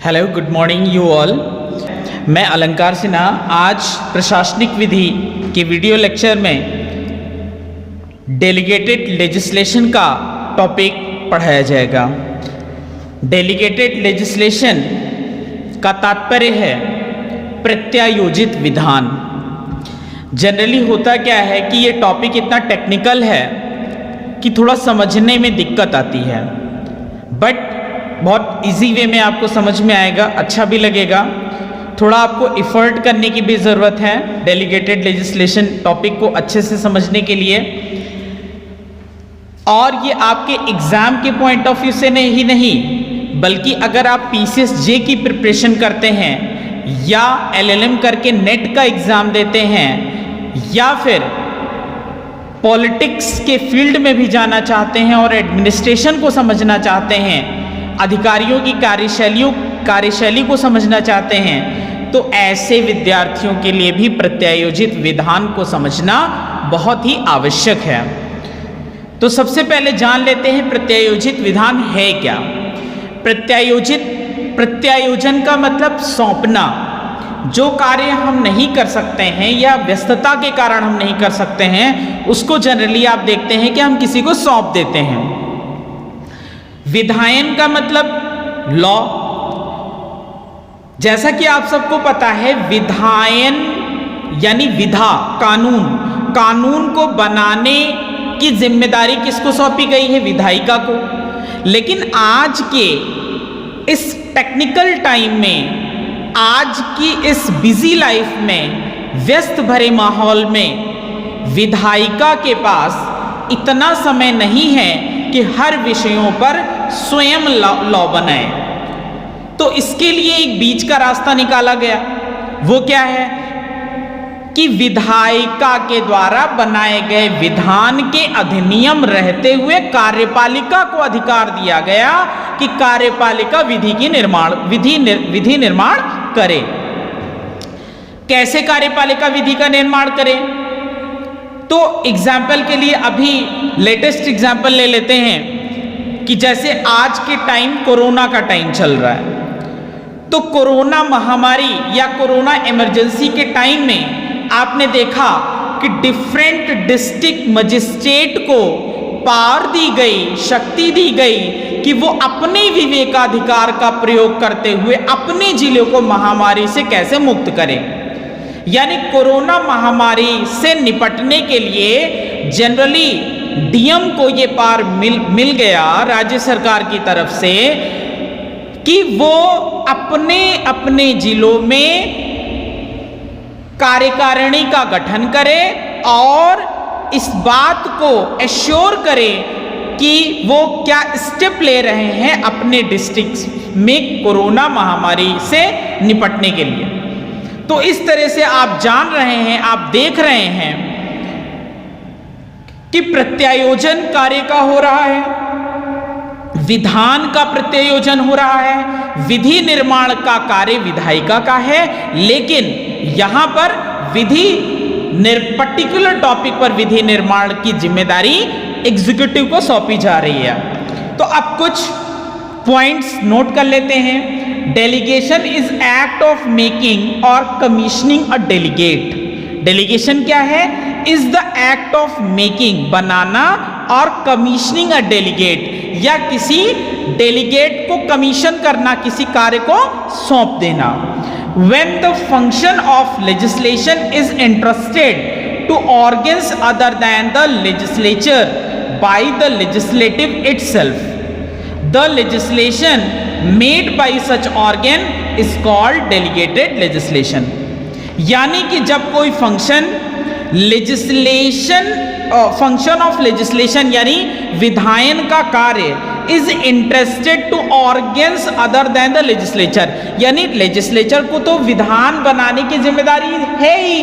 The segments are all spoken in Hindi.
Hello good morning you all. मैं अलंकार सिन्हा आज प्रशासनिक विधि के वीडियो लेक्चर में डेलीगेटेड लेजिस्लेशन का टॉपिक पढ़ाया जाएगा। डेलीगेटेड लेजिस्लेशन का तात्पर्य है प्रत्यायोजित विधान। जनरली होता क्या है कि ये टॉपिक इतना टेक्निकल है कि थोड़ा समझने में दिक्कत आती है, बट बहुत इजी वे में आपको समझ में आएगा, अच्छा भी लगेगा। थोड़ा आपको एफर्ट करने की भी ज़रूरत है डेलीगेटेड लेजिस्लेशन टॉपिक को अच्छे से समझने के लिए। और ये आपके एग्ज़ाम के पॉइंट ऑफ व्यू से नहीं बल्कि अगर आप PCSJ की प्रिपरेशन करते हैं या LLM करके नेट का एग्ज़ाम देते हैं या फिर पॉलिटिक्स के फील्ड में भी जाना चाहते हैं और एडमिनिस्ट्रेशन को समझना चाहते हैं, अधिकारियों की कार्यशैली को समझना चाहते हैं, तो ऐसे विद्यार्थियों के लिए भी प्रत्यायोजित विधान को समझना बहुत ही आवश्यक है। तो सबसे पहले जान लेते हैं प्रत्यायोजित विधान है क्या। प्रत्यायोजन का मतलब सौंपना। जो कार्य हम नहीं कर सकते हैं या व्यस्तता के कारण हम नहीं कर सकते हैं, उसको जनरली आप देखते हैं कि हम किसी को सौंप देते हैं। विधायन का मतलब लॉ। जैसा कि आप सबको पता है, विधायन यानी विधा, कानून को बनाने की जिम्मेदारी किसको सौंपी गई है? विधायिका को। लेकिन आज के इस टेक्निकल टाइम में, आज की इस बिजी लाइफ में, व्यस्त भरे माहौल में विधायिका के पास इतना समय नहीं है कि हर विषयों पर स्वयं लॉ बनाए। तो इसके लिए एक बीच का रास्ता निकाला गया। वो क्या है कि विधायिका के द्वारा बनाए गए विधान के अधिनियम रहते हुए कार्यपालिका को अधिकार दिया गया कि कार्यपालिका विधि निर्माण करे। कैसे कार्यपालिका विधि का निर्माण करे? तो एग्जाम्पल के लिए अभी लेटेस्ट एग्जाम्पल ले लेते हैं कि जैसे आज के टाइम कोरोना का टाइम चल रहा है, तो कोरोना महामारी या कोरोना इमरजेंसी के टाइम में आपने देखा कि डिफरेंट डिस्ट्रिक्ट मजिस्ट्रेट को पावर दी गई, शक्ति दी गई कि वो अपने विवेकाधिकार का प्रयोग करते हुए अपने जिले को महामारी से कैसे मुक्त करें। यानी कोरोना महामारी से निपटने के लिए जनरली DM को ये पावर मिल गया राज्य सरकार की तरफ से कि वो अपने अपने जिलों में कार्यकारिणी का गठन करे और इस बात को एश्योर करे कि वो क्या स्टेप ले रहे हैं अपने डिस्ट्रिक्ट में कोरोना महामारी से निपटने के लिए। तो इस तरह से आप जान रहे हैं, आप देख रहे हैं कि प्रत्यायोजन कार्य का हो रहा है, विधान का प्रत्यायोजन हो रहा है, विधि निर्माण का कार्य विधायिका का है। लेकिन यहां पर पर्टिकुलर टॉपिक पर विधि निर्माण की जिम्मेदारी एग्जीक्यूटिव को सौंपी जा रही है। तो अब कुछ पॉइंट्स नोट कर लेते हैं। Delegation is act of making और कमीशनिंग अ डेलीगेट। डेलीगेशन क्या है? Is the act of making, बनाना, और कमीशनिंग अ डेलीगेट, या किसी डेलीगेट को कमीशन करना, किसी कार्य को सौंप देना। When the function of legislation is entrusted to organs other than the legislature by the legislative itself, the legislation made by such organ is called delegated legislation। यानी कि जब कोई फंक्शन ऑफ लेजिस्लेशन यानी विधायन का कार्य is entrusted to organs other than the legislature, यानी लेजिस्लेचर को तो विधान बनाने की जिम्मेदारी है ही,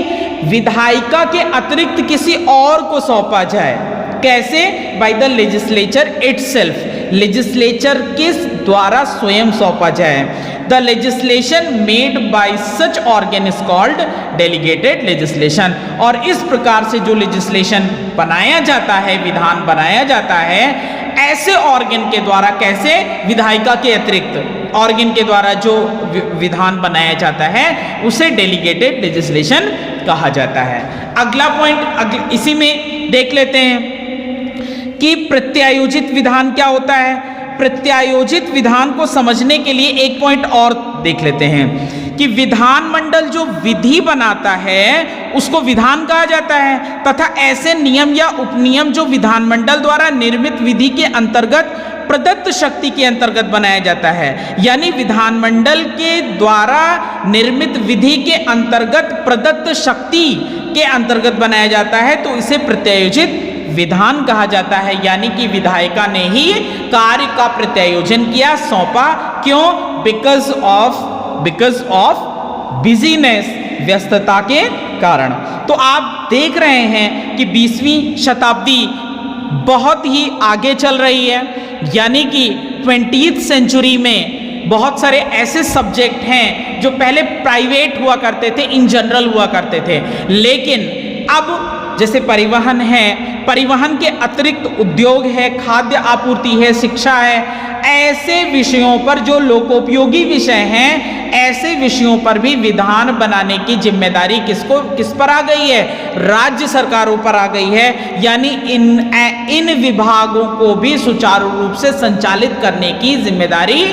विधायिका के अतिरिक्त किसी और को सौंपा जाए। कैसे? By the legislature itself, legislature के द्वारा स्वयं सौंपा जाए। The legislation made by such organ is called delegated legislation. और इस प्रकार से जो लेजिस्लेशन बनाया जाता है, विधान बनाया जाता है, ऐसे ऑर्गन के द्वारा, कैसे? विधायिका के अतिरिक्त। ऑर्गन के द्वारा जो विधान बनाया जाता है उसे डेलीगेटेड लेजिस्लेशन कहा जाता है। अगला पॉइंट इसी में देख लेते हैं कि प्रत्यायोजित विधान क्या होता है। प्रत्यायोजित विधान को समझने के लिए एक पॉइंट और देख लेते हैं कि विधानमंडल जो विधि बनाता है उसको विधान कहा जाता है, तथा ऐसे नियम या उपनियम जो विधानमंडल द्वारा निर्मित विधि के अंतर्गत प्रदत्त शक्ति के अंतर्गत बनाया जाता है। यानी विधानमंडल के द्वारा निर्मित विधि के अंतर्गत प्रदत्त शक्ति के अंतर्गत बनाया जाता है तो इसे प्रत्यायोजित विधान कहा जाता है। यानी कि विधायिका ने ही कार्य का प्रत्यायोजन किया, सौंपा। क्यों? बिकॉज ऑफ बिजीनेस, व्यस्तता के कारण। तो आप देख रहे हैं कि 20वीं शताब्दी बहुत ही आगे चल रही है। यानी कि 20th सेंचुरी में बहुत सारे ऐसे सब्जेक्ट हैं जो पहले प्राइवेट हुआ करते थे, इन जनरल हुआ करते थे, लेकिन अब जैसे परिवहन है, परिवहन के अतिरिक्त उद्योग है, खाद्य आपूर्ति है, शिक्षा है, ऐसे विषयों पर जो लोकोपयोगी विषय हैं, ऐसे विषयों पर भी विधान बनाने की जिम्मेदारी किस पर आ गई है? राज्य सरकारों पर आ गई है। यानी इन विभागों को भी सुचारू रूप से संचालित करने की जिम्मेदारी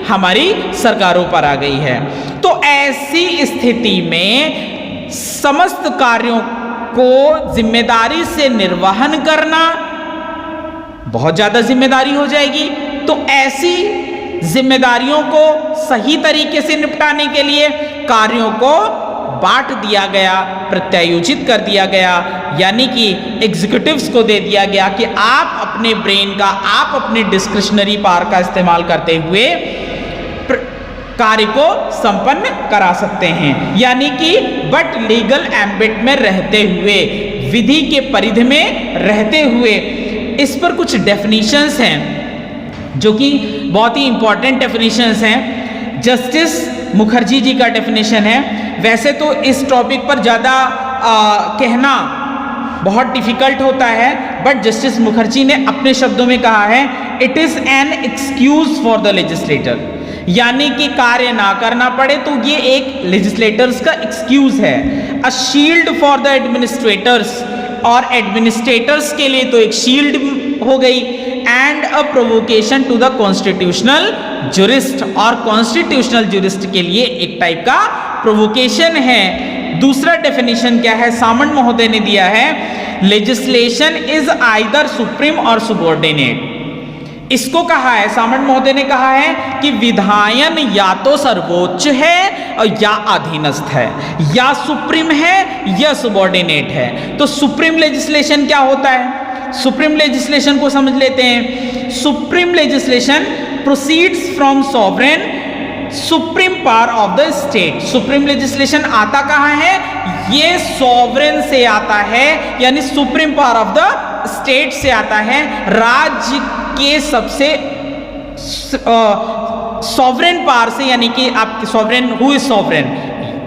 हमारी सरकारों पर आ गई है। तो ऐसी स्थिति में समस्त कार्यों को जिम्मेदारी से निर्वहन करना बहुत ज्यादा जिम्मेदारी हो जाएगी। तो ऐसी जिम्मेदारियों को सही तरीके से निपटाने के लिए कार्यों को बांट दिया गया, प्रत्यायोजित कर दिया गया। यानी कि एग्जीक्यूटिव्स को दे दिया गया कि आप अपने ब्रेन का, आप अपने डिस्क्रिशनरी पावर का इस्तेमाल करते हुए कार्य को संपन्न करा सकते हैं। यानी कि बट लीगल एम्बिट में रहते हुए, विधि के परिधि में रहते हुए। इस पर कुछ डेफिनेशंस हैं जो कि बहुत ही इंपॉर्टेंट डेफिनेशंस हैं। जस्टिस मुखर्जी जी का डेफिनेशन है। वैसे तो इस टॉपिक पर ज़्यादा कहना बहुत डिफिकल्ट होता है, बट जस्टिस मुखर्जी ने अपने शब्दों में कहा है, it is an excuse for the legislator. यानी कि कार्य ना करना पड़े तो ये एक लेजिस्लेटर्स का एक्सक्यूज है। A shield for the administrators, और एडमिनिस्ट्रेटर्स के लिए तो एक शील्ड हो गई, and a provocation to the constitutional jurist, और कॉन्स्टिट्यूशनल जुरिस्ट के लिए एक टाइप का प्रोवोकेशन है। दूसरा डेफिनेशन क्या है, सामंत महोदय ने दिया है, लेजिस्लेशन इज आइदर सुप्रीम और सुबॉर्डिनेट। इसको कहा है, सामंत महोदय ने कहा है कि विधायन या तो सर्वोच्च है और या अधीनस्थ है, या सुप्रीम है या सुबॉर्डिनेट है। तो सुप्रीम लेजिस्लेशन क्या होता है? सुप्रीम लेजिस्लेशन को समझ लेते हैं। Supreme legislation proceeds from sovereign supreme power of the state. Supreme legislation आता कहाँ है? ये सॉवरेन से आता है, यानी supreme power of the state से आता है। राज्य के सबसे सॉवरेन पावर से, यानी कि आप sovereign, who is sovereign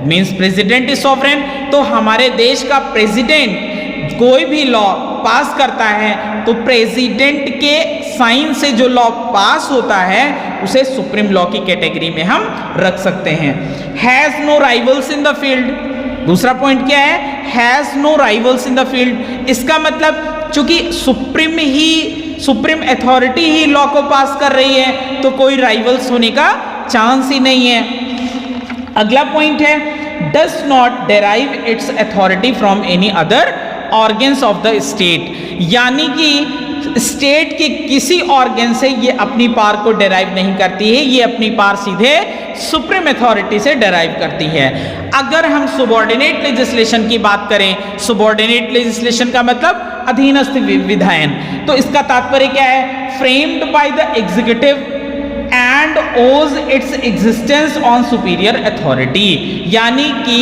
means president is sovereign. तो हमारे देश का प्रेसिडेंट कोई भी लॉ पास करता है तो प्रेसिडेंट के साइन से जो लॉ पास होता है उसे सुप्रीम लॉ की कैटेगरी में हम रख सकते हैं। Has no rivals in the field. दूसरा पॉइंट क्या है? Has no rivals in the field. इसका मतलब चूंकि सुप्रीम अथॉरिटी ही लॉ को पास कर रही है तो कोई राइवल्स होने का चांस ही नहीं है। अगला पॉइंट है, does not derive it's authority from any other organs of the state. यानी कि स्टेट के किसी ऑर्गन से ये अपनी पावर को डेराइव नहीं करती है, ये अपनी पावर सीधे सुप्रीम अथॉरिटी से डेराइव करती है। अगर हम सुबॉर्डिनेट लेजिस्लेशन की बात करें, सुबॉर्डिनेट लेजिस्लेशन का मतलब अधीनस्थ विधायन, तो इसका तात्पर्य क्या है? Framed by the executive and owes its existence on superior authority. यानी कि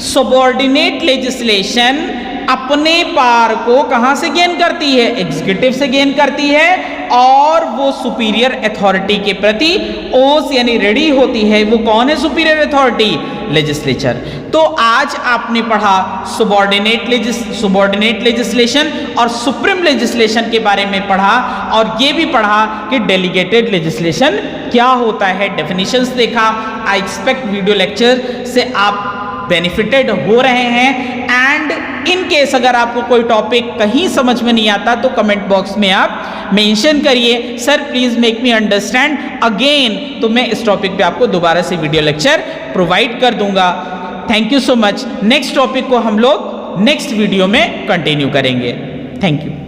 सुबॉर्डिनेट लेजिस्लेशन अपने पावर को कहां से गेन करती है? एग्जीक्यूटिव से गेन करती है, और वो सुपीरियर अथॉरिटी के प्रति ओस यानी रेडी होती है। वो कौन है सुपीरियर अथॉरिटी? लेजिस्लेचर। तो आज आपने पढ़ा सुबॉर्डिनेट लेजिस्लेशन और सुप्रीम लेजिस्लेशन के बारे में पढ़ा, और ये भी पढ़ा कि डेलीगेटेड लेजिस्लेशन क्या होता है, डेफिनेशंस देखा। आई एक्सपेक्ट वीडियो लेक्चर से आप बेनिफिटेड हो रहे हैं। एंड इन केस अगर आपको कोई टॉपिक कहीं समझ में नहीं आता तो कमेंट बॉक्स में आप मेंशन करिए, sir please make me understand again, तो मैं इस टॉपिक पे आपको दोबारा से वीडियो लेक्चर प्रोवाइड कर दूंगा। Thank you so much. Next topic को हम लोग नेक्स्ट वीडियो में कंटिन्यू करेंगे। Thank you.